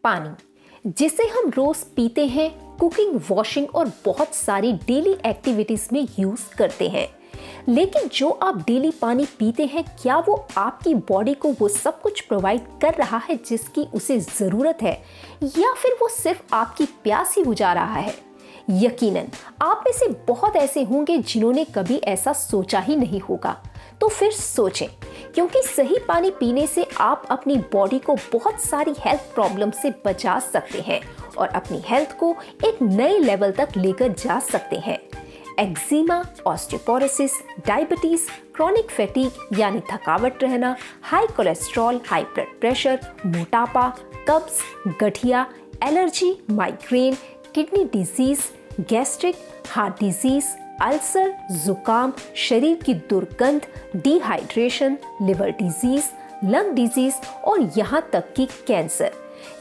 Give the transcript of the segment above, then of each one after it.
पानी, जिसे हम रोज पीते हैं, कुकिंग, वॉशिंग और बहुत सारी डेली एक्टिविटीज में यूज करते हैं। लेकिन जो आप डेली पानी पीते हैं, क्या वो आपकी बॉडी को वो सब कुछ प्रोवाइड कर रहा है जिसकी उसे जरूरत है, या फिर वो सिर्फ आपकी प्यास ही बुझा रहा है? यकीनन आप में से बहुत ऐसे होंगे जिन्होंने कभी ऐसा सोचा ही नहीं होगा। तो फिर सोचें, क्योंकि सही पानी पीने से आप अपनी बॉडी को बहुत सारी हेल्थ प्रॉब्लम से बचा सकते हैं और अपनी हेल्थ को एक नए लेवल तक लेकर जा सकते हैं। Eczema, osteoporosis, diabetes, chronic fatigue यानी थकावट रहना, high cholesterol, high blood pressure, मोटापा, कब्ज, गठिया, allergy, migraine, kidney disease, gastric, heart disease, ulcer, जुकाम, शरीर की दुर्गंध, dehydration, liver disease, lung disease और यहाँ तक कि कैंसर,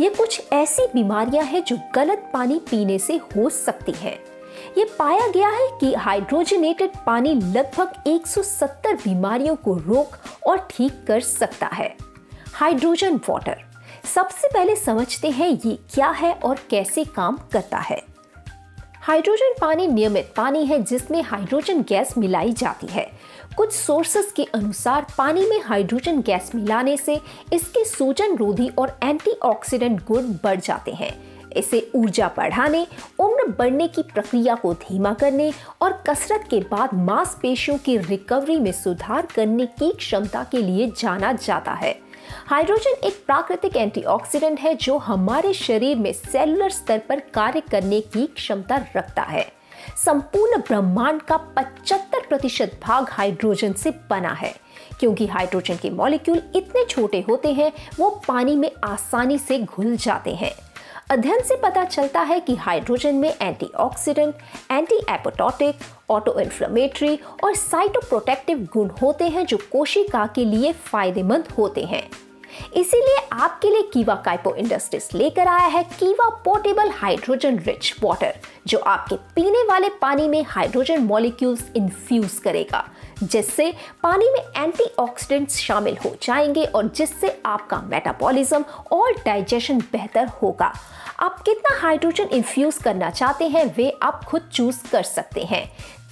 ये कुछ ऐसी बीमारियां हैं जो गलत पानी पीने से हो सकती हैं। ये पाया गया है कि हाइड्रोजनेटेड पानी लगभग 170 बीमारियों को रोक और ठीक कर सकता है। हाइड्रोजन वाटर, सबसे पहले समझते हैं ये क्या है और कैसे काम करता है। हाइड्रोजन पानी नियमित पानी है जिसमें हाइड्रोजन गैस मिलाई जाती है। कुछ सोर्सेस के अनुसार पानी में हाइड्रोजन गैस मिलाने से इसके सूजन रोधी और एंटीऑक्सीडेंट गुण बढ़ जाते हैं। इसे ऊर्जा बढ़ाने, उम्र बढ़ने की प्रक्रिया को धीमा करने और कसरत के बाद मांसपेशियों की रिकवरी में सुधार करने की क्षमता के लिए जाना जाता है। हाइड्रोजन एक प्राकृतिक एंटीऑक्सीडेंट है जो हमारे शरीर में सेलुलर स्तर पर कार्य करने की क्षमता रखता है। संपूर्ण ब्रह्मांड का 75% भाग हाइड्रोजन से बना है। क्योंकि हाइड्रोजन के मॉलिक्यूल इतने छोटे होते हैं, वो पानी में आसानी से घुल जाते हैं। अध्ययन से पता चलता है कि हाइड्रोजन में एंटीऑक्सीडेंट, एंटी एपोटोटिक, ऑटो इन्फ्लेमेटरी और साइटोप्रोटेक्टिव गुण होते हैं जो कोशिका के लिए फायदेमंद होते हैं। इसीलिए आपके लिए कीवा काइपो इंडस्ट्रीज लेकर आया है कीवा पोर्टेबल हाइड्रोजन रिच वाटर, जो आपके पीने वाले पानी में हाइड्रोजन मॉलिक्यूल्स इन्फ्यूज करेगा, जिससे पानी में एंटीऑक्सीडेंट्स शामिल हो जाएंगे और जिससे आपका मेटाबॉलिज्म और डाइजेशन बेहतर होगा। आप कितना हाइड्रोजन इन्फ्यूज करना चाहते हैं वे आप खुद चूज कर सकते हैं।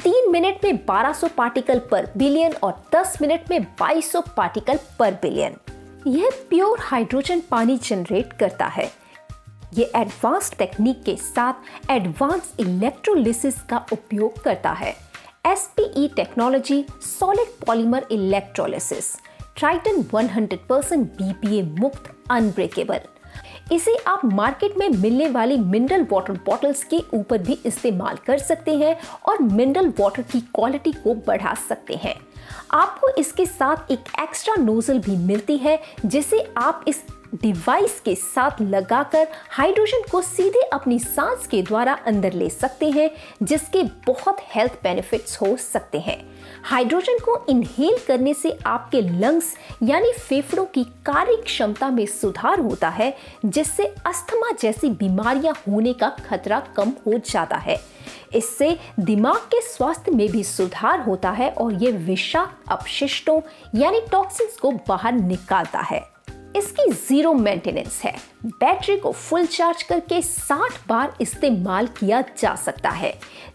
3 मिनट में 1200 पार्टिकल पर बिलियन और 10 मिनट में 2200 पार्टिकल पर बिलियन। यह प्योर हाइड्रोजन पानी जनरेट करता है। यह एडवांस्ड टेक्निक के साथ एडवांस इलेक्ट्रोलिसिस का उपयोग करता है। SPE technology, solid polymer electrolysis, Triton 100% BPA मुक्त, अनब्रेकेबल। इसे आप मार्केट में मिलने वाली मिनरल वाटर बॉटल्स के ऊपर भी इस्तेमाल कर सकते हैं और मिनरल वाटर की क्वालिटी को बढ़ा सकते हैं। आपको इसके साथ एक एक्स्ट्रा नोजल भी मिलती है जिसे आप इस डिवाइस के साथ लगाकर हाइड्रोजन को सीधे अपनी सांस के द्वारा अंदर ले सकते हैं, जिसके बहुत हेल्थ बेनिफिट्स हो सकते हैं। हाइड्रोजन को इनहेल करने से आपके लंग्स यानी फेफड़ों की कार्य क्षमता में सुधार होता है, जिससे अस्थमा जैसी बीमारियां होने का खतरा कम हो जाता है। इससे दिमाग के स्वास्थ्य में भी सुधार होता है और ये विषाक्त अपशिष्टों यानी टॉक्सिन्स को बाहर निकालता है। इसकी जीरो मेंटेनेंस है। बैटरी को फुल चार्ज करके 60 बार इस्तेमाल किया जा सकता है।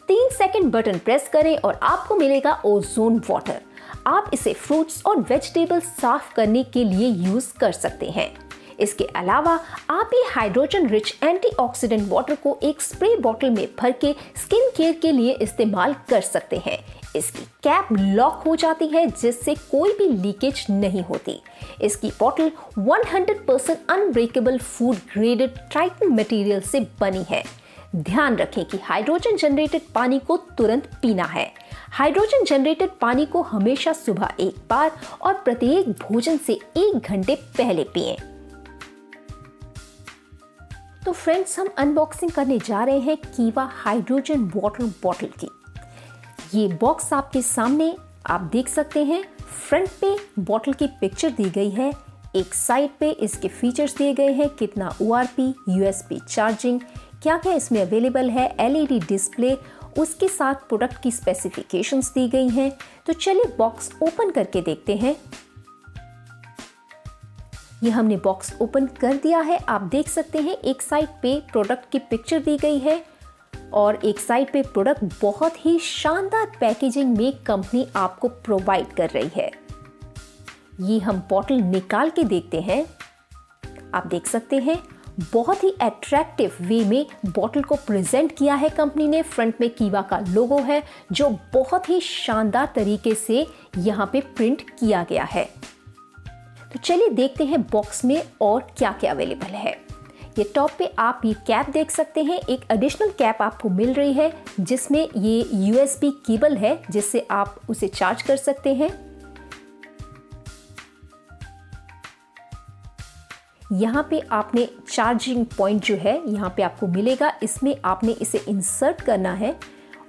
3 सेकंड बटन प्रेस करें और आपको मिलेगा ओजोन वाटर। आप इसे फ्रूट्स और वेजिटेबल्स साफ करने के लिए यूज कर सकते हैं। इसके अलावा आप ये हाइड्रोजन रिच एंटीऑक्सीडेंट वाटर को एक स्प्रे बॉटल में भर के स्किन केयर के लिए इस्तेमाल कर सकते हैं। इसकी कैप लॉक हो जाती है जिससे कोई भी लीकेज नहीं होती। इसकी bottle 100% unbreakable food graded Triton material से बनी है। ध्यान रखें कि हाइड्रोजन जनरेटेड पानी को तुरंत पीना है। हाइड्रोजन जनरेटेड पानी को हमेशा सुबह एक बार और प्रत्येक भोजन से 1 घंटे पहले पिएं। तो फ्रेंड्स, हम अनबॉक्सिंग करने जा रहे हैं कीवा हाइड्रोजन वाटर बॉटल की। ये बॉक्स आपके सामने आप देख सकते हैं। फ्रंट पे बॉटल की पिक्चर दी गई है, एक साइड पे इसके फीचर्स दिए गए हैं, कितना ORP, USB चार्जिंग, क्या क्या इसमें अवेलेबल है, LED डिस्प्ले, उसके साथ प्रोडक्ट की स्पेसिफिकेशंस दी गई हैं। तो चलिए बॉक्स ओपन करके देखते हैं। ये हमने बॉक्स ओपन कर दिया है। आप देख सकते हैं एक साइड पे प्रोडक्ट की पिक्चर दी गई है और एक साइड पे प्रोडक्ट बहुत ही शानदार पैकेजिंग में कंपनी आपको प्रोवाइड कर रही है। ये हम बॉटल निकाल के देखते हैं। आप देख सकते हैं बहुत ही अट्रैक्टिव वे में बॉटल को प्रेजेंट किया है कंपनी ने। फ्रंट में कीवा का लोगो है जो बहुत ही शानदार तरीके से यहाँ पे प्रिंट किया गया है। तो चलिए देखते हैं बॉक्स में और क्या क्या अवेलेबल है। ये टॉप पे आप ये कैप देख सकते हैं। एक एडिशनल कैप आपको मिल रही है जिसमें ये USB केबल है जिससे आप उसे चार्ज कर सकते हैं। यहाँ पे आपने चार्जिंग पॉइंट जो है यहाँ पे आपको मिलेगा, इसमें आपने इसे इंसर्ट करना है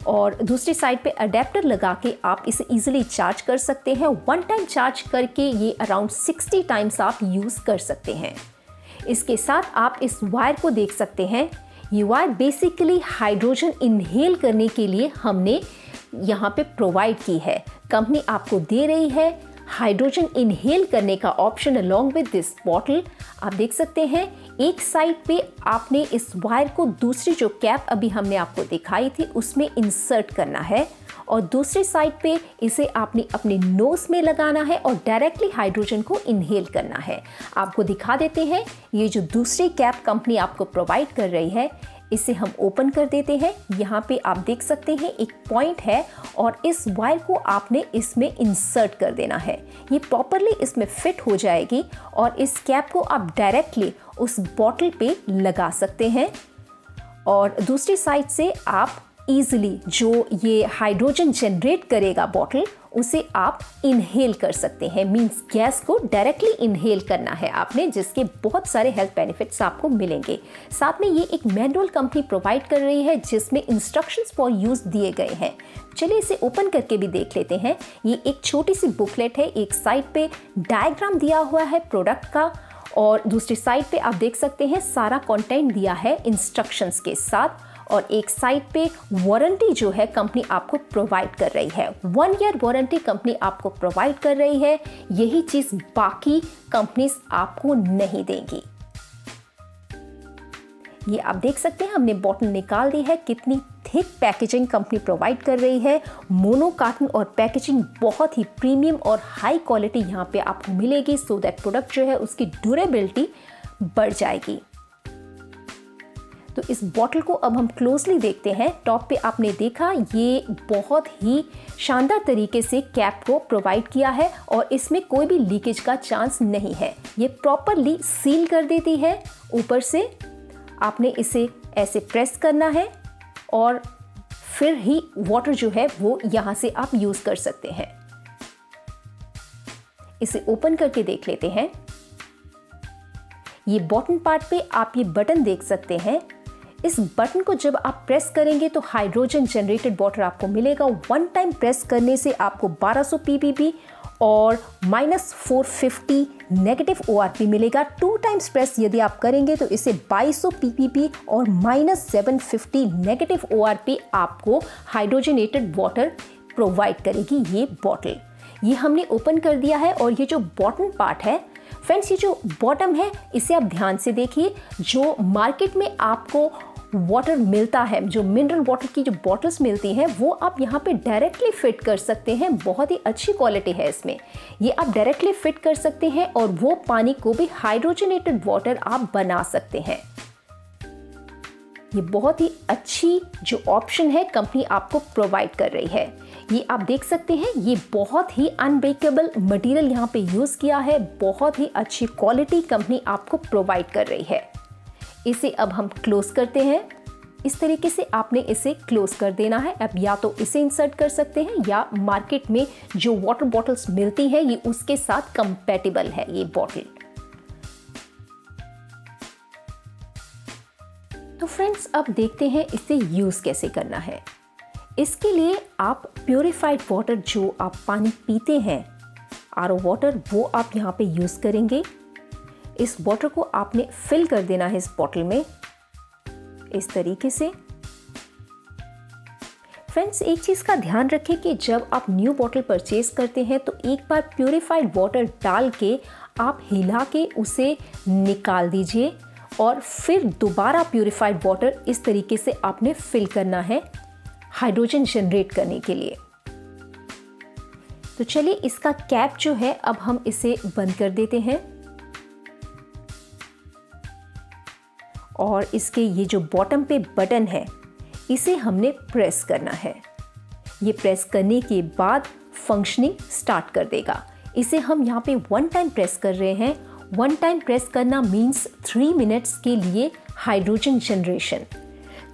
और दूसरी साइड पे अडेप्टर लगा के आप इसे इजीली चार्ज कर सकते हैं। वन टाइम चार्ज करके ये अराउंड 60 टाइम्स आप यूज़ कर सकते हैं। इसके साथ आप इस वायर को देख सकते हैं। ये वायर बेसिकली हाइड्रोजन इनहेल करने के लिए हमने यहाँ पे प्रोवाइड की है। कंपनी आपको दे रही है हाइड्रोजन इनहेल करने का option along with this bottle. आप देख सकते हैं एक साइड पे आपने इस वायर को दूसरी जो कैप अभी हमने आपको दिखाई थी उसमें इंसर्ट करना है और दूसरी साइड पे इसे आपने अपने नोज में लगाना है और डायरेक्टली हाइड्रोजन को इनहेल करना है। आपको दिखा देते हैं ये जो दूसरी कैप कंपनी आपको प्रोवाइड कर रही है, इसे हम ओपन कर देते हैं। यहाँ पे आप देख सकते हैं एक पॉइंट है और इस वायर को आपने इसमें इंसर्ट कर देना है। ये प्रॉपरली इसमें फिट हो जाएगी और इस कैप को आप डायरेक्टली उस बॉटल पे लगा सकते हैं और दूसरी साइड से आप इजीली जो ये हाइड्रोजन जनरेट करेगा बॉटल उसे आप इनहेल कर सकते हैं। मींस गैस को डायरेक्टली इनहेल करना है आपने, जिसके बहुत सारे हेल्थ बेनिफिट्स आपको मिलेंगे। साथ में ये एक मैनुअल कंपनी प्रोवाइड कर रही है जिसमें इंस्ट्रक्शंस फॉर यूज दिए गए हैं। चलिए इसे ओपन करके भी देख लेते हैं। ये एक छोटी सी बुकलेट है। एक साइड पे डायग्राम दिया हुआ है प्रोडक्ट का और दूसरी साइड पे आप देख सकते हैं सारा कंटेंट दिया है इंस्ट्रक्शंस के साथ और एक साइड पे वारंटी जो है कंपनी आपको प्रोवाइड कर रही है। 1 ईयर वारंटी कंपनी आपको प्रोवाइड कर रही है। यही चीज बाकी कंपनीज आपको नहीं देंगी। ये आप देख सकते हैं हमने बॉटल निकाल दी है। कितनी थिक पैकेजिंग कंपनी प्रोवाइड कर रही है। मोनो कार्टन और पैकेजिंग बहुत ही प्रीमियम और हाई क्वालिटी यहाँ पे आपको मिलेगी सो दैट प्रोडक्ट जो है उसकी ड्यूरेबिलिटी बढ़ जाएगी। तो इस बॉटल को अब हम क्लोजली देखते हैं। टॉप पे आपने देखा ये बहुत ही शानदार तरीके से कैप को प्रोवाइड किया है और इसमें कोई भी लीकेज का चांस नहीं है। ये प्रॉपरली सील कर देती है। ऊपर से आपने इसे ऐसे प्रेस करना है और फिर ही वाटर जो है वो यहाँ से आप यूज कर सकते हैं। इसे ओपन करके देख लेते हैं। ये बॉटम पार्ट पे आप ये बटन देख सकते हैं। इस बटन को जब आप प्रेस करेंगे तो हाइड्रोजन जनरेटेड वाटर आपको मिलेगा। 1 टाइम प्रेस करने से आपको 1200 ppb और -450 नेगेटिव ORP मिलेगा। 2 टाइम्स प्रेस यदि आप करेंगे तो इसे 2200 ppb और -750 नेगेटिव ORP आपको हाइड्रोजनेटेड वाटर प्रोवाइड करेगी ये बॉटल। ये हमने ओपन कर दिया है और ये जो बॉटम पार्ट है फ्रेंड्स, ये जो बॉटम है इसे आप ध्यान से देखिए। जो मार्केट में आपको वाटर मिलता है, जो मिनरल वाटर की जो बॉटल्स मिलती हैं वो आप यहाँ पे डायरेक्टली फिट कर सकते हैं। बहुत ही अच्छी क्वालिटी है इसमें। ये आप डायरेक्टली फिट कर सकते हैं और वो पानी को भी हाइड्रोजनेटेड वाटर आप बना सकते हैं। ये बहुत ही अच्छी जो ऑप्शन है कंपनी आपको प्रोवाइड कर रही है। ये आप देख सकते हैं ये बहुत ही अनब्रेकेबल मटेरियल यहाँ पे यूज़ किया है। बहुत ही अच्छी क्वालिटी कंपनी आपको प्रोवाइड कर रही है। इसे अब हम क्लोज करते हैं। इस तरीके से आपने इसे क्लोज कर देना है। अब या तो इसे इंसर्ट कर सकते हैं या मार्केट में जो वाटर बॉटल्स मिलती है ये उसके साथ कंपैटिबल है ये बॉटल। तो फ्रेंड्स अब देखते हैं इसे यूज कैसे करना है। इसके लिए आप प्योरीफाइड वाटर जो आप पानी पीते हैं RO वाटर वो आप यहाँ पे यूज करेंगे। इस वाटर को आपने फिल कर देना है इस बॉटल में इस तरीके से। फ्रेंड्स एक चीज का ध्यान रखें कि जब आप न्यू बॉटल परचेज करते हैं तो एक बार प्योरीफाइड वाटर डाल के आप हिला के उसे निकाल दीजिए और फिर दोबारा प्यूरिफाइड वाटर इस तरीके से आपने फिल करना है हाइड्रोजन जनरेट करने के लिए। तो चलिए इसका कैप जो है अब हम इसे बंद कर देते हैं और इसके ये जो बॉटम पे बटन है इसे हमने प्रेस करना है। ये प्रेस करने के बाद फंक्शनिंग स्टार्ट कर देगा। इसे हम यहाँ पे 1 टाइम प्रेस कर रहे हैं। 1 टाइम प्रेस करना मीन्स 3 मिनट्स के लिए हाइड्रोजन जनरेशन।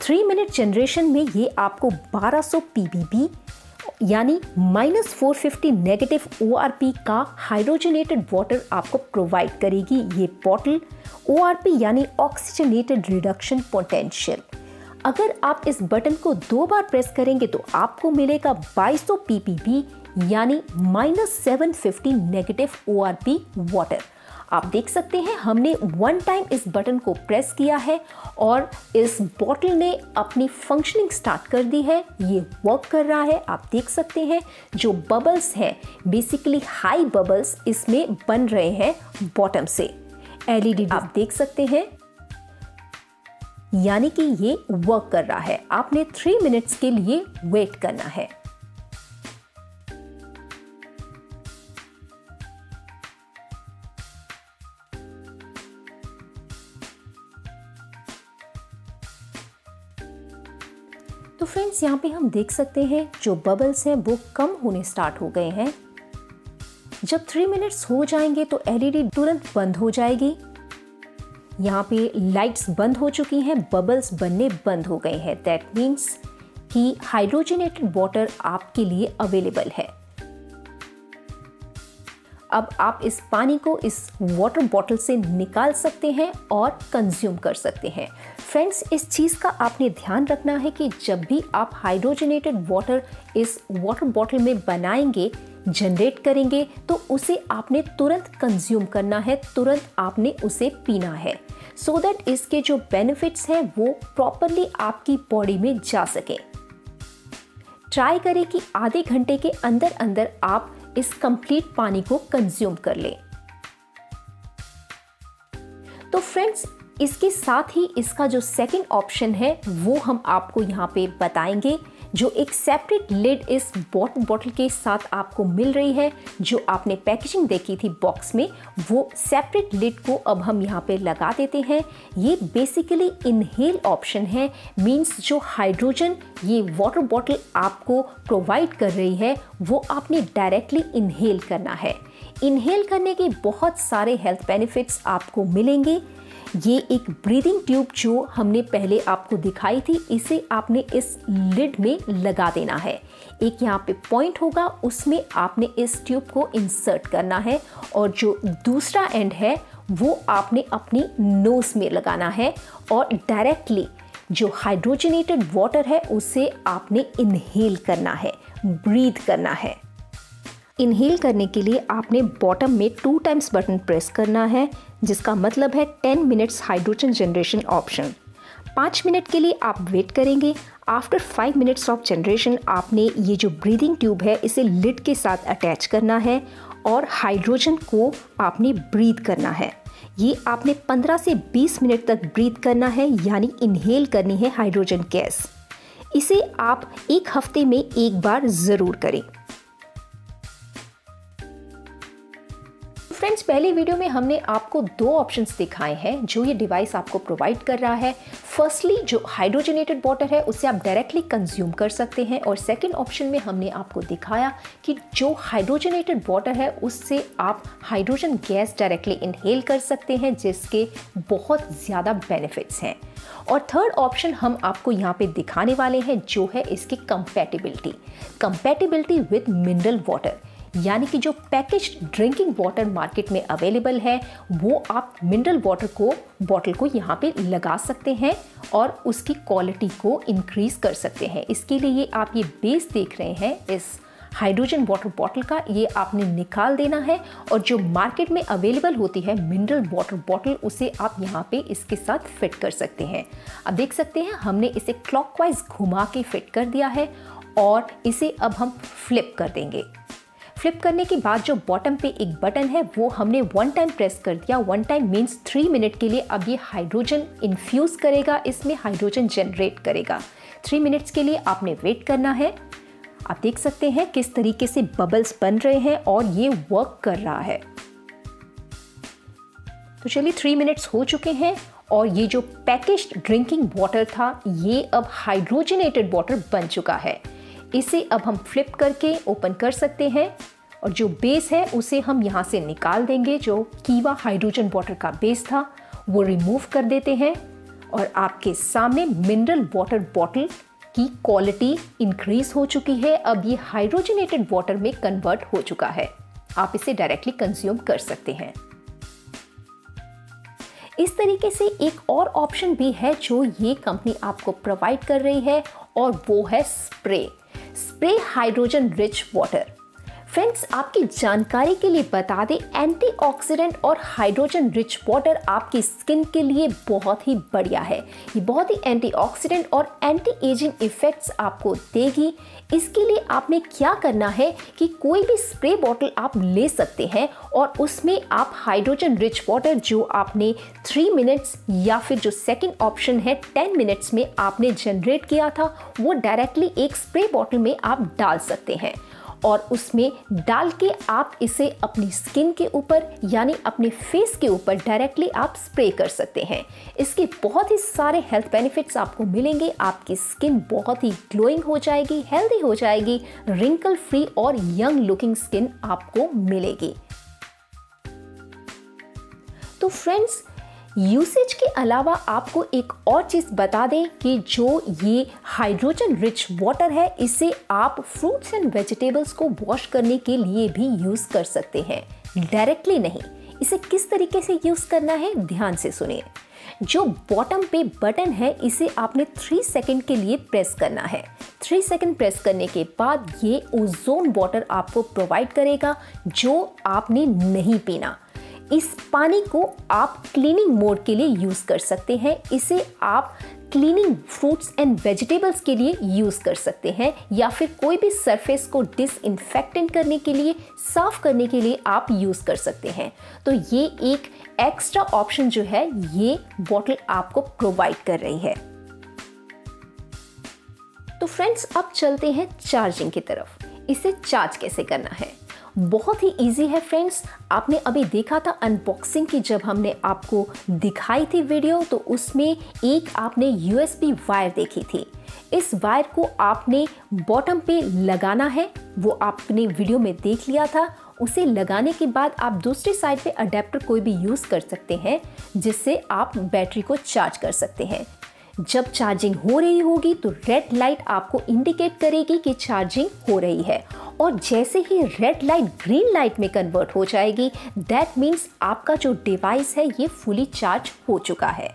3 मिनट जनरेशन में ये आपको 1200 ppb यानी -450 नेगेटिव ORP का हाइड्रोजनेटेड वाटर आपको प्रोवाइड करेगी ये बॉटल। ORP यानी ऑक्सीजनेटेड रिडक्शन पोटेंशियल। अगर आप इस बटन को 2 बार प्रेस करेंगे तो आपको मिलेगा 2200 ppb यानी -750 नेगेटिव ORP वाटर। आप देख सकते हैं हमने 1 टाइम इस बटन को प्रेस किया है और इस बॉटल ने अपनी फंक्शनिंग स्टार्ट कर दी है। ये वर्क कर रहा है। आप देख सकते हैं जो बबल्स हैं बेसिकली हाई बबल्स इसमें बन रहे हैं बॉटम से। LED आप देख सकते हैं यानी कि ये वर्क कर रहा है। आपने 3 मिनट्स के लिए वेट करना है। तो फ्रेंड्स यहाँ पे हम देख सकते हैं जो बबल्स हैं वो कम होने स्टार्ट हो गए हैं। जब 3 मिनट्स हो जाएंगे तो LED तुरंत बंद हो जाएगी। यहाँ पे लाइट्स बंद हो चुकी हैं, बबल्स बनने बंद हो गए हैं। दैट मीन्स कि हाइड्रोजनेटेड वाटर आपके लिए अवेलेबल है। अब आप इस पानी को इस वाटर बॉटल से निकाल सकते हैं और कंज्यूम कर सकते हैं। फ्रेंड्स इस चीज़ का आपने ध्यान रखना है कि जब भी आप हाइड्रोजनेटेड वाटर इस वाटर बॉटल में बनाएंगे, जनरेट करेंगे तो उसे आपने तुरंत कंज्यूम करना है, तुरंत आपने उसे पीना है सो दैट इसके जो बेनिफिट्स हैं वो प्रॉपरली आपकी बॉडी में जा सके। ट्राई करें कि आधे घंटे के अंदर अंदर आप इस कंप्लीट पानी को कंज्यूम कर लें। तो फ्रेंड्स इसके साथ ही इसका जो सेकंड ऑप्शन है वो हम आपको यहाँ पे बताएंगे, जो एक सेपरेट लिड इस बॉटल के साथ आपको मिल रही है। जो आपने पैकेजिंग देखी थी बॉक्स में वो सेपरेट लिड को अब हम यहाँ पे लगा देते हैं। ये बेसिकली इनहेल ऑप्शन है, मींस जो हाइड्रोजन ये वाटर बॉटल आपको प्रोवाइड कर रही है वो आपने डायरेक्टली इनहेल करना है। इनहेल करने के बहुत सारे हेल्थ बेनिफिट्स आपको मिलेंगे। ये एक ब्रीदिंग ट्यूब जो हमने पहले आपको दिखाई थी, इसे आपने इस लिड में लगा देना है। एक यहाँ पे पॉइंट होगा, उसमें आपने इस ट्यूब को इंसर्ट करना है और जो दूसरा एंड है वो आपने अपनी नोज में लगाना है और डायरेक्टली जो हाइड्रोजनेटेड वाटर है उसे आपने इनहेल करना है, ब्रीथ करना है। इनहेल करने के लिए आपने बॉटम में 2 टाइम्स बटन प्रेस करना है, जिसका मतलब है 10 minutes hydrogen generation option. 5 minute के लिए आप वेट करेंगे। आफ्टर 5 मिनट्स ऑफ जनरेशन आपने ये जो ब्रीदिंग ट्यूब है इसे लिड के साथ अटैच करना है और हाइड्रोजन को आपने ब्रीथ करना है। ये आपने 15 से 20 मिनट तक ब्रीथ करना है, यानी इनहेल करनी है हाइड्रोजन गैस। इसे आप 1 हफ्ते में 1 बार ज़रूर करें। फ्रेंड्स पहले वीडियो में हमने आपको 2 ऑप्शंस दिखाए हैं जो ये डिवाइस आपको प्रोवाइड कर रहा है। फर्स्टली जो हाइड्रोजनेटेड वाटर है उससे आप डायरेक्टली कंज्यूम कर सकते हैं और सेकंड ऑप्शन में हमने आपको दिखाया कि जो हाइड्रोजनेटेड वाटर है उससे आप हाइड्रोजन गैस डायरेक्टली इनहेल कर सकते हैं, जिसके बहुत ज़्यादा बेनिफिट्स हैं। और थर्ड ऑप्शन हम आपको यहाँ पे दिखाने वाले हैं जो है इसकी कंपैटिबिलिटी विद मिनरल वाटर, यानी कि जो पैकेज्ड ड्रिंकिंग वाटर मार्केट में अवेलेबल है वो आप मिनरल वाटर को बॉटल को यहाँ पे लगा सकते हैं और उसकी क्वालिटी को इंक्रीज कर सकते हैं। इसके लिए आप ये बेस देख रहे हैं इस हाइड्रोजन वाटर बॉटल का, ये आपने निकाल देना है और जो मार्केट में अवेलेबल होती है मिनरल वाटर बॉटल उसे आप यहाँ पे इसके साथ फिट कर सकते हैं। अब देख सकते हैं हमने इसे क्लॉकवाइज घुमा के फिट कर दिया है और इसे अब हम फ्लिप कर देंगे। फ्लिप करने के बाद जो बॉटम पे एक बटन है वो हमने 1 टाइम प्रेस कर दिया। 1 टाइम मीन्स 3 मिनट के लिए अब ये हाइड्रोजन इन्फ्यूज करेगा, इसमें हाइड्रोजन जनरेट करेगा। 3 मिनट्स के लिए आपने वेट करना है। आप देख सकते हैं किस तरीके से बबल्स बन रहे हैं और ये वर्क कर रहा है। तो चलिए 3 मिनट्स हो चुके हैं और ये जो पैकेज्ड ड्रिंकिंग वाटर था ये अब हाइड्रोजनेटेड वाटर बन चुका है। इसे अब हम फ्लिप करके ओपन कर सकते हैं और जो बेस है उसे हम यहाँ से निकाल देंगे। जो कीवा हाइड्रोजन वाटर का बेस था वो रिमूव कर देते हैं और आपके सामने मिनरल वाटर बॉटल की क्वालिटी इंक्रीज हो चुकी है। अब ये हाइड्रोजनेटेड वाटर में कन्वर्ट हो चुका है। आप इसे डायरेक्टली कंज्यूम कर सकते हैं। इस तरीके से एक और ऑप्शन भी है जो ये कंपनी आपको प्रोवाइड कर रही है और वो है spray hydrogen rich water. Friends, आपकी जानकारी के लिए बता दें, एंटीऑक्सीडेंट और हाइड्रोजन रिच वाटर आपकी स्किन के लिए बहुत ही बढ़िया है। ये बहुत ही एंटीऑक्सीडेंट और एंटी एजिंग इफेक्ट्स आपको देगी। इसके लिए आपने क्या करना है कि कोई भी स्प्रे बॉटल आप ले सकते हैं और उसमें आप हाइड्रोजन रिच वाटर जो आपने 3 मिनट्स या फिर जो सेकंड ऑप्शन है 10 मिनट्स में आपने जनरेट किया था वो डायरेक्टली एक स्प्रे बॉटल में आप डाल सकते हैं और उसमें डाल के आप इसे अपनी स्किन के ऊपर यानी अपने फेस के ऊपर डायरेक्टली आप स्प्रे कर सकते हैं। इसके बहुत ही सारे हेल्थ बेनिफिट्स आपको मिलेंगे। आपकी स्किन बहुत ही ग्लोइंग हो जाएगी, हेल्दी हो जाएगी, रिंकल फ्री और यंग लुकिंग स्किन आपको मिलेगी। तो फ्रेंड्स, यूसेज के अलावा आपको एक और चीज़ बता दें कि जो ये हाइड्रोजन रिच वाटर है इसे आप फ्रूट्स एंड वेजिटेबल्स को वॉश करने के लिए भी यूज़ कर सकते हैं, डायरेक्टली नहीं। इसे किस तरीके से यूज़ करना है ध्यान से सुनिए। जो बॉटम पे बटन है इसे आपने 3 सेकंड के लिए प्रेस करना है। 3 सेकंड प्रेस करने के बाद ये ओजोन वाटर आपको प्रोवाइड करेगा जो आपने नहीं पीना। इस पानी को आप क्लीनिंग मोड के लिए यूज़ कर सकते हैं। इसे आप क्लीनिंग फ्रूट्स एंड वेजिटेबल्स के लिए यूज़ कर सकते हैं या फिर कोई भी सरफेस को डिसइंफेक्टेंट करने के लिए, साफ करने के लिए आप यूज़ कर सकते हैं। तो ये एक एक्स्ट्रा ऑप्शन जो है ये बॉटल आपको प्रोवाइड कर रही है। तो फ्रेंड्स, अब चलते हैं चार्जिंग की तरफ। इसे चार्ज कैसे करना है? बहुत ही इजी है फ्रेंड्स। आपने अभी देखा था अनबॉक्सिंग की जब हमने आपको दिखाई थी वीडियो, तो उसमें एक आपने यूएसबी वायर देखी थी। इस वायर को आपने बॉटम पे लगाना है, वो आपने वीडियो में देख लिया था। उसे लगाने के बाद आप दूसरी साइड पे अडेप्टर कोई भी यूज़ कर सकते हैं जिससे आप बैटरी को चार्ज कर सकते हैं। जब चार्जिंग हो रही होगी तो रेड लाइट आपको इंडिकेट करेगी कि चार्जिंग हो रही है और जैसे ही रेड लाइट ग्रीन लाइट में कन्वर्ट हो जाएगी दैट मीन्स आपका जो डिवाइस है ये फुली चार्ज हो चुका है।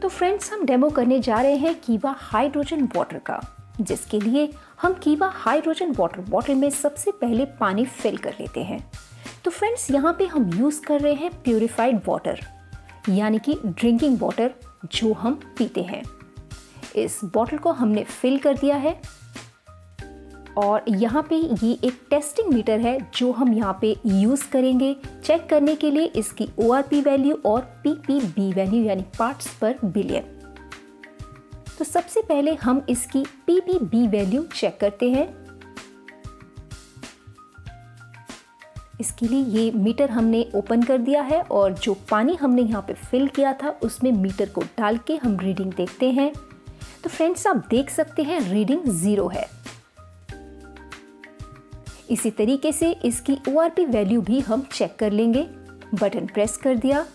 तो फ्रेंड्स, हम डेमो करने जा रहे हैं कीवा हाइड्रोजन वाटर का, जिसके लिए हम कीवा हाइड्रोजन वाटर बॉटल में सबसे पहले पानी फिल कर लेते हैं। तो फ्रेंड्स, यहाँ पे हम यूज़ कर रहे हैं प्यूरिफाइड वाटर यानी कि ड्रिंकिंग वाटर जो हम पीते हैं। इस बॉटल को हमने फिल कर दिया है और यहाँ पे ये एक टेस्टिंग मीटर है जो हम यहाँ पे यूज़ करेंगे चेक करने के लिए इसकी ORP वैल्यू और PPB वैल्यू यानी पार्ट्स पर बिलियन। तो सबसे पहले हम इसकी PPB वैल्यू चेक करते हैं। इसके लिए ये मीटर हमने ओपन कर दिया है और जो पानी हमने यहाँ पे फिल किया था उसमें मीटर को डाल के हम रीडिंग देखते हैं। तो फ्रेंड्स, आप देख सकते हैं रीडिंग 0 है। इसी तरीके से इसकी ORP वैल्यू भी हम चेक कर लेंगे। बटन प्रेस कर दिया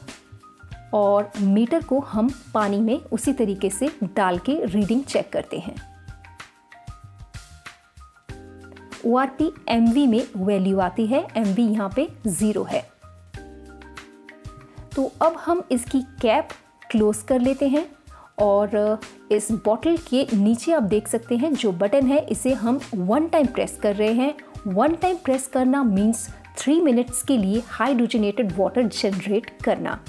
और मीटर को हम पानी में उसी तरीके से डाल के रीडिंग चेक करते हैं। ORP MV में वैल्यू आती है, MV यहाँ पे 0 है। तो अब हम इसकी कैप क्लोज कर लेते हैं और इस बॉटल के नीचे आप देख सकते हैं जो बटन है इसे हम 1 टाइम प्रेस कर रहे हैं। 1 टाइम प्रेस करना मीन्स 3 मिनट्स के लिए हाइड्रोजनेटेड वाटर जनरेट करना।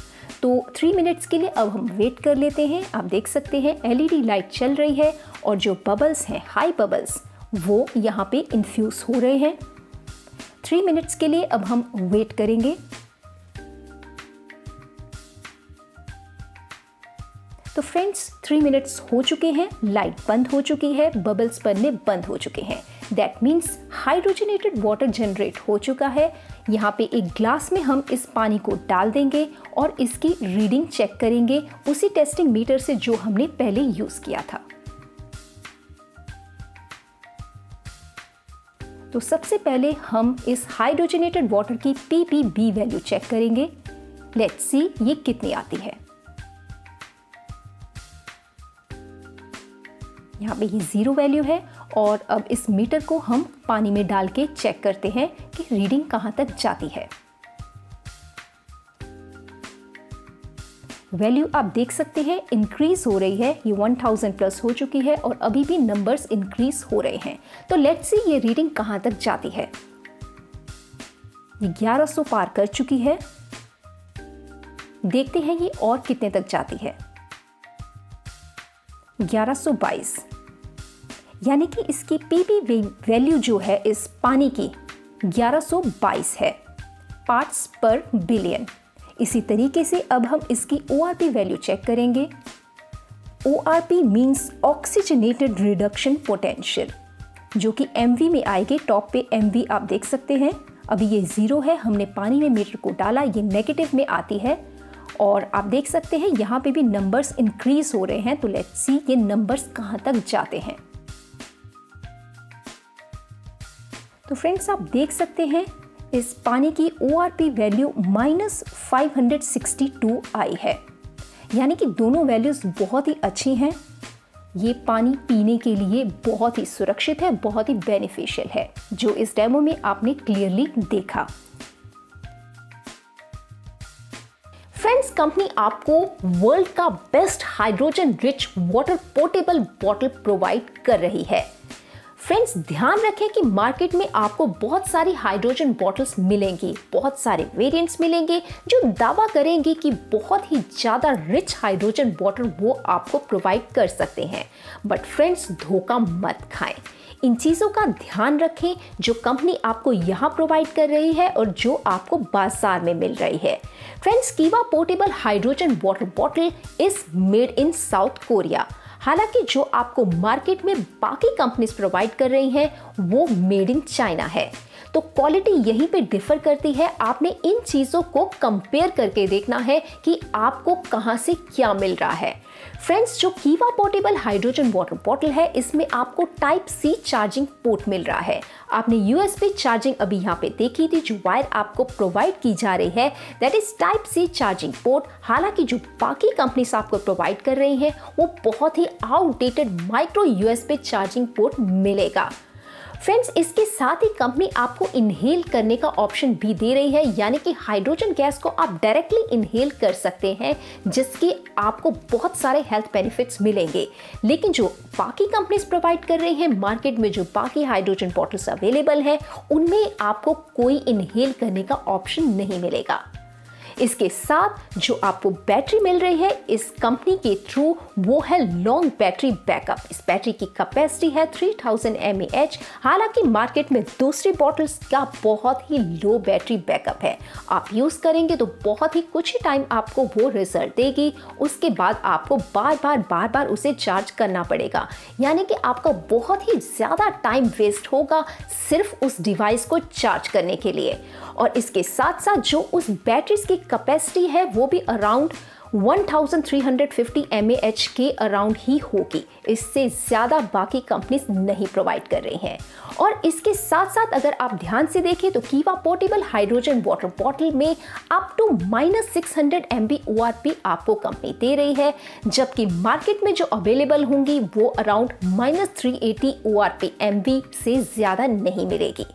तो 3 मिनट्स के लिए अब हम वेट कर लेते हैं। आप देख सकते हैं LED लाइट चल रही है और जो बबल्स हैं, हाई बबल्स, वो यहाँ पे इन्फ्यूज हो रहे हैं। 3 मिनट्स के लिए अब हम वेट करेंगे। तो फ्रेंड्स 3 मिनट्स हो चुके हैं, लाइट बंद हो चुकी है, बबल्स बनने बंद हो चुके हैं। That means hydrogenated water generate हो चुका है। यहाँ पे एक ग्लास में हम इस पानी को डाल देंगे और इसकी रीडिंग चेक करेंगे उसी टेस्टिंग मीटर से जो हमने पहले यूज किया था। तो सबसे पहले हम इस हाइड्रोजनेटेड वाटर की PPB वैल्यू चेक करेंगे। लेट्स सी ये कितनी आती है। यहाँ पे ये 0 वैल्यू है और अब इस मीटर को हम पानी में डाल के चेक करते हैं कि रीडिंग कहाँ तक जाती है। वैल्यू आप देख सकते हैं इंक्रीज हो रही है, ये 1000 प्लस हो चुकी है और अभी भी नंबर्स इंक्रीज हो रहे हैं। तो लेट्स सी ये रीडिंग कहाँ तक जाती है। ये 1100 पार कर चुकी है। देखते हैं ये और कितने तक जाती है। 1122, यानी कि इसकी PPB वैल्यू जो है इस पानी की 1122 है, पार्ट्स पर बिलियन। इसी तरीके से अब हम इसकी ORP वैल्यू चेक करेंगे। ORP means oxygenated reduction potential, जो कि MV में आएगी। टॉप पे MV आप देख सकते हैं। अभी ये 0 है, हमने पानी में मीटर को डाला, ये नेगेटिव में आती है और आप देख सकते हैं यहाँ पे भी नंबर्स इंक्रीज हो रहे हैं। तो लेट्स सी ये नंबर्स कहाँ तक जाते हैं। तो फ्रेंड्स आप देख सकते हैं इस पानी की ORP वैल्यू -562 आई है, यानी कि दोनों वैल्यूज बहुत ही अच्छी हैं। ये पानी पीने के लिए बहुत ही सुरक्षित है, बहुत ही बेनिफिशियल है, जो इस डेमो में आपने क्लियरली देखा। फ्रेंड्स, कंपनी आपको वर्ल्ड का best hydrogen rich water portable bottle provide कर रही है। फ्रेंड्स, ध्यान रखें कि मार्केट में आपको बहुत सारी हाइड्रोजन बॉटल्स मिलेंगी, बहुत सारे वेरिएंट्स मिलेंगे जो दावा करेंगे कि बहुत ही ज़्यादा रिच हाइड्रोजन बॉटल वो आपको प्रोवाइड कर सकते हैं। बट फ्रेंड्स, धोखा मत खाएं। इन चीज़ों का ध्यान रखें जो कंपनी आपको यहाँ प्रोवाइड कर रही है और जो आपको बाजार में मिल रही है। फ्रेंड्स, कीवा portable hydrogen water bottle is made in south Korea. हालांकि जो आपको मार्केट में बाकी कंपनीज प्रोवाइड कर रही हैं वो मेड इन चाइना है। तो क्वालिटी यहीं पे डिफर करती है। आपने इन चीज़ों को कंपेयर करके देखना है कि आपको कहां से क्या मिल रहा है। फ्रेंड्स, जो कीवा पोर्टेबल हाइड्रोजन वाटर बॉटल है इसमें आपको टाइप C चार्जिंग पोर्ट मिल रहा है। आपने USB चार्जिंग अभी यहाँ पे देखी थी, जो वायर आपको प्रोवाइड की जा रही है that is type C charging port. हालांकि जो बाकी कंपनीज आपको प्रोवाइड कर रही हैं वो बहुत ही outdated micro USB charging port मिलेगा। फ्रेंड्स, इसके साथ ही कंपनी आपको इनहेल करने का ऑप्शन भी दे रही है, यानी कि हाइड्रोजन गैस को आप डायरेक्टली इनहेल कर सकते हैं, जिसके आपको बहुत सारे हेल्थ बेनिफिट्स मिलेंगे। लेकिन जो बाकी कंपनीज प्रोवाइड कर रही हैं मार्केट में, जो बाकी हाइड्रोजन बॉटल्स अवेलेबल है, उनमें आपको कोई इनहेल करने का ऑप्शन नहीं मिलेगा। इसके साथ जो आपको बैटरी मिल रही है इस कंपनी के थ्रू वो है लॉन्ग बैटरी बैकअप। इस बैटरी की कैपेसिटी है 3000 mAh। हालांकि मार्केट में दूसरी बॉटल्स का बहुत ही लो बैटरी बैकअप है। आप यूज करेंगे तो बहुत ही कुछ ही टाइम आपको वो रिजल्ट देगी, उसके बाद आपको बार बार उसे चार्ज करना पड़ेगा, यानी कि आपका बहुत ही ज्यादा टाइम वेस्ट होगा सिर्फ उस डिवाइस को चार्ज करने के लिए। और इसके साथ साथ जो उस बैटरीज की कैपेसिटी है वो भी अराउंड 1350 mAh के अराउंड ही होगी। इससे ज़्यादा बाकी कंपनीज नहीं प्रोवाइड कर रही हैं। और इसके साथ साथ अगर आप ध्यान से देखें तो कीवा पोर्टेबल हाइड्रोजन वाटर बॉटल में अप टू -600 MB ORP आपको कंपनी दे रही है, जबकि मार्केट में जो अवेलेबल होंगी वो अराउंड -380 ORP MB से ज़्यादा नहीं मिलेगी।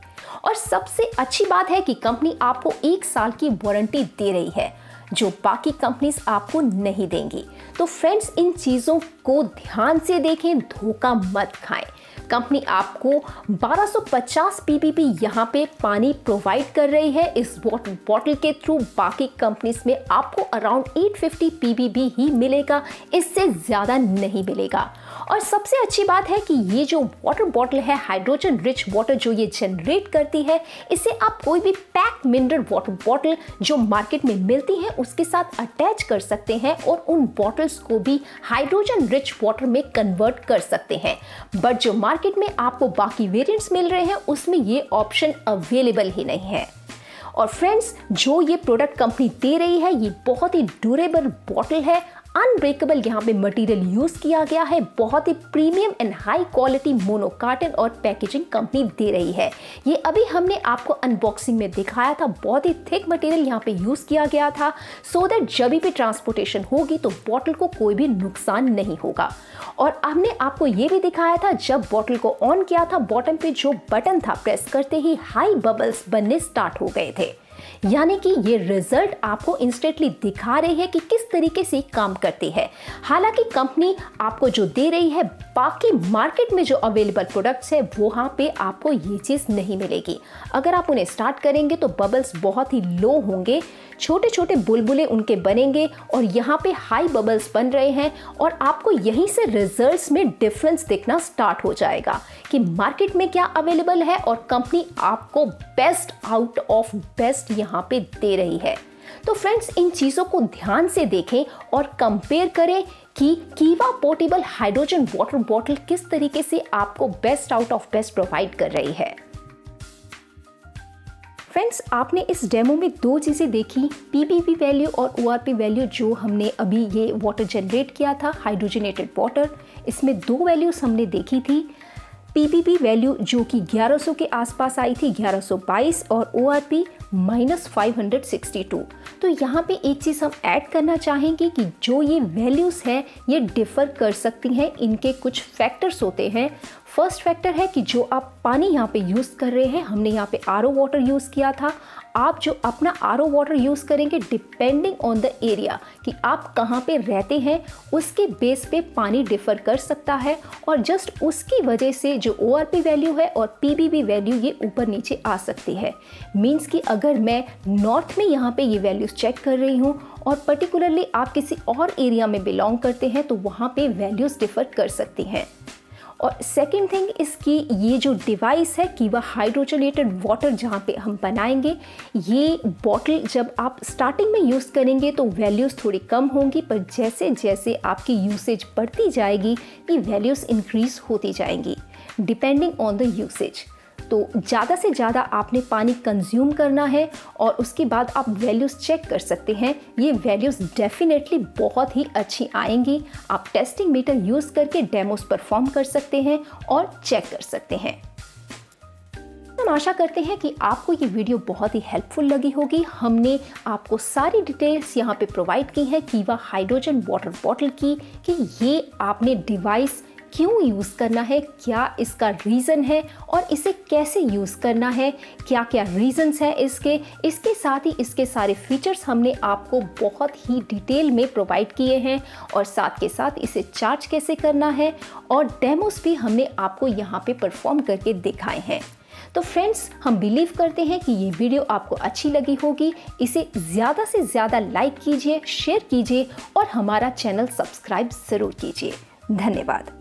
और सबसे अच्छी बात है कि कंपनी आपको 1 साल की वारंटी दे रही है। जो बाकी कंपनीज आपको नहीं देंगी। तो फ्रेंड्स, इन चीज़ों को ध्यान से देखें, धोखा मत खाएं। कंपनी आपको 1250 पीपीपी यहाँ पे पानी प्रोवाइड कर रही है इस वाटर बॉटल के थ्रू। बाकी कंपनीज में आपको अराउंड 850 पीपीपी ही मिलेगा, इससे ज़्यादा नहीं मिलेगा। और सबसे अच्छी बात है कि ये जो वाटर बॉटल है, हाइड्रोजन रिच वाटर जो ये जनरेट करती है, इसे आप कोई भी पैक मिनरल वाटर बॉटल जो मार्केट में मिलती है उसके साथ अटैच कर सकते हैं और उन बॉटल्स को भी हाइड्रोजन रिच वाटर में कन्वर्ट कर सकते हैं। बट जो मार्केट में आपको बाकी वेरिएंट्स मिल रहे हैं उसमें ये ऑप्शन अवेलेबल ही नहीं है। और फ्रेंड्स, जो ये प्रोडक्ट कंपनी दे रही है ये बहुत ही ड्यूरेबल बॉटल है, अनब्रेकेबल यहाँ पे मटेरियल यूज किया गया है, बहुत ही premium and high quality mono carton और पैकेजिंग कंपनी दे रही है। ये अभी हमने आपको अनबॉक्सिंग में दिखाया था, बहुत ही थिक मटेरियल यहाँ पे यूज किया गया था सो दैट जब भी ट्रांसपोर्टेशन होगी तो बॉटल को कोई भी नुकसान नहीं होगा। और हमने आपको ये भी दिखाया था, जब बॉटल को ऑन किया था बॉटम पे जो बटन था प्रेस करते ही हाई बबल्स बनने स्टार्ट हो गए थे, यानी कि ये रिजल्ट आपको इंस्टेंटली दिखा रही है कि किस तरीके से काम करती है। हालांकि कंपनी आपको जो दे रही है, बाकी मार्केट में जो अवेलेबल प्रोडक्ट्स है वहां पे आपको ये चीज़ नहीं मिलेगी। अगर आप उन्हें स्टार्ट करेंगे तो बबल्स बहुत ही लो होंगे, छोटे छोटे बुलबुले उनके बनेंगे और यहाँ पे हाई बबल्स बन रहे हैं और आपको यहीं से रिजल्ट्स में डिफरेंस दिखना स्टार्ट हो जाएगा कि मार्केट में क्या अवेलेबल है और कंपनी आपको बेस्ट आउट ऑफ बेस्ट यहाँ पे दे रही है। तो फ्रेंड्स, इन चीज़ों को ध्यान से देखें और कंपेयर करें कि कीवा पोर्टेबल हाइड्रोजन वाटर बॉटल किस तरीके से आपको best out of best provide कर रही है। फ्रेंड्स, आपने इस डेमो में दो चीज़ें देखी, पीपीपी वैल्यू और ओआरपी वैल्यू जो हमने अभी ये वाटर जनरेट किया था, हाइड्रोजनेटेड वाटर, इसमें दो वैल्यूज़ हमने देखी थी। पीपीपी वैल्यू जो कि 1100 के आसपास आई थी, 1122, और ओआरपी -562। तो यहाँ पे एक चीज़ हम ऐड करना चाहेंगे कि जो ये वैल्यूज़ हैं ये डिफ़र कर सकती हैं, इनके कुछ फैक्टर्स होते हैं। फर्स्ट फैक्टर है कि जो आप पानी यहाँ पे यूज़ कर रहे हैं, हमने यहाँ पे आरओ वाटर यूज़ किया था, आप जो अपना आरओ वाटर यूज़ करेंगे डिपेंडिंग ऑन द एरिया कि आप कहाँ पे रहते हैं, उसके बेस पे पानी डिफ़र कर सकता है और जस्ट उसकी वजह से जो ओआरपी वैल्यू है और पीबीबी वैल्यू ये ऊपर नीचे आ सकती है। मीन्स कि अगर मैं नॉर्थ में यहाँ पे ये वैल्यूज़ चेक कर रही हूँ और पर्टिकुलरली आप किसी और एरिया में बिलोंग करते हैं तो वहाँ पे वैल्यूज़ डिफ़र कर सकती हैं। और सेकेंड थिंग इसकी ये जो डिवाइस है कीवा हाइड्रोजनेटेड वाटर जहाँ पे हम बनाएंगे, ये बॉटल जब आप स्टार्टिंग में यूज़ करेंगे तो वैल्यूज़ थोड़ी कम होंगी, पर जैसे जैसे आपकी यूसेज बढ़ती जाएगी ये वैल्यूज़ इंक्रीज़ होती जाएंगी डिपेंडिंग ऑन द यूसेज। तो ज़्यादा से ज़्यादा आपने पानी कंज्यूम करना है और उसके बाद आप वैल्यूज़ चेक कर सकते हैं। ये वैल्यूज़ डेफिनेटली बहुत ही अच्छी आएंगी। आप टेस्टिंग मीटर यूज़ करके डेमोस परफॉर्म कर सकते हैं और चेक कर सकते हैं। हम आशा करते हैं कि आपको ये वीडियो बहुत ही हेल्पफुल लगी होगी। हमने आपको सारी डिटेल्स यहाँ पे प्रोवाइड की है कीवा हाइड्रोजन वाटर बॉटल की, कि ये आपने डिवाइस क्यों यूज़ करना है, क्या इसका रीज़न है और इसे कैसे यूज़ करना है, क्या क्या रीज़न्स हैं इसके साथ ही इसके सारे फीचर्स हमने आपको बहुत ही डिटेल में प्रोवाइड किए हैं और साथ के साथ इसे चार्ज कैसे करना है और डेमोस भी हमने आपको यहाँ पे परफॉर्म करके दिखाए हैं। तो फ्रेंड्स, हम बिलीव करते हैं कि ये वीडियो आपको अच्छी लगी होगी। इसे ज़्यादा से ज़्यादा लाइक कीजिए, शेयर कीजिए और हमारा चैनल सब्सक्राइब ज़रूर कीजिए। धन्यवाद।